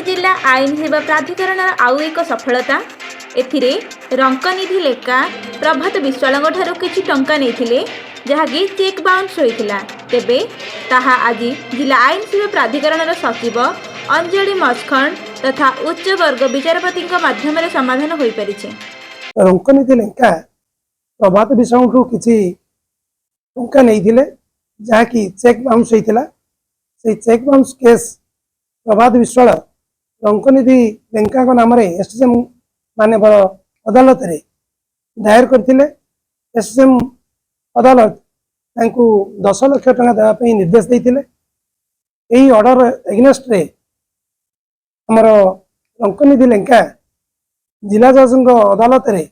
जिला आईन सेवा प्राधिकरण आउ एक सफलता एथिरे रंकनिधि लेखा प्रभात विश्वाल किछि टंका नहीं जहाँकि चेक बाउंस होता तेबे ताहा आज जिला आईन सेवा प्राधिकरण सचिव अंजलि मस्खंड तथा उच्च वर्ग विचारपति माध्यम समाधान हो पारि। रंकनिधि लेखा प्रभात विश्वाल किछि टंका नहीं जहाँकि चेक बाउंस होता से चेक बाउंस केस प्रभात विश्वाल रंकनिधि लेंका नाम एसडीएम माननीय अदालत रे दायर करथिले। एसडीएम अदालत 10 लाख टंका देवाई निर्देश देते। यही ऑर्डर एग्नेस्ट रे हमर रंकनिधि लेंका जिला जज अदालत रे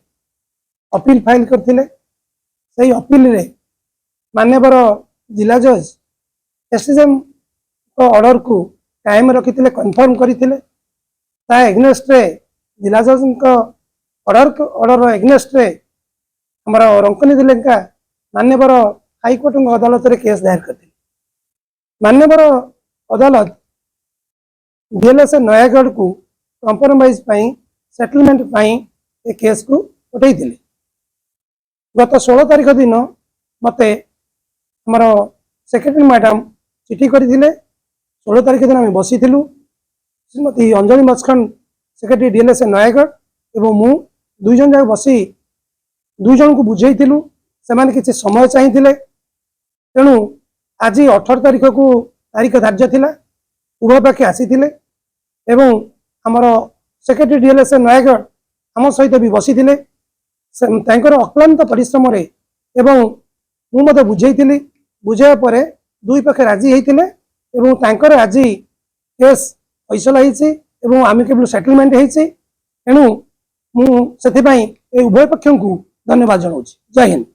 अपील फाइल करथिले। सही अपील रे माननीय जिला जज एसडीएम ऑर्डर को कायम रखी कन्फर्म करते एग्नेस्ट रे जिला जज ऑर्डर एग्नेस्ट रे हमारा रंकनिधि लेंका मान्यवर हाईकोर्ट अदालत रे केस दायर करते। मान्यवर अदालत डीएलएस नयागढ़ को कंप्रोमाइज सेटलमेंट ए केस को उठाई। गत 16 तारीख दिन मते हमार सेक्रेटरी मैडम चिठी करथिले। 16 तारीख दिन आम बसी श्रीमती अंजलि मस्खंड सेक्रेटरी डीएलएस नयागढ़ एवं मु दुई जन जाक बसी दुई जन को बुझेइथिलु। सेमाने किछि समय चाहिए तेणु आज 18 तारीख को तारीख धार्य थिला। उभय पाखे आसीथिले एवं हमर सेक्रेटरी डीएलएस नयागढ़ आम सहित भी बसी थिले। अक्लांत परिश्रम रे एवं मु मते बुझेइथिली। बुझाया परे दुई पाखे राजी होइथिले एवं तांकर आज केस फैसला होइछि एवं आमिकेबल सेटलमेंट होइछि। एणु मु सेथिबाई ए उभय पक्ष को धन्यवाद जनाउछि। जय हिंद।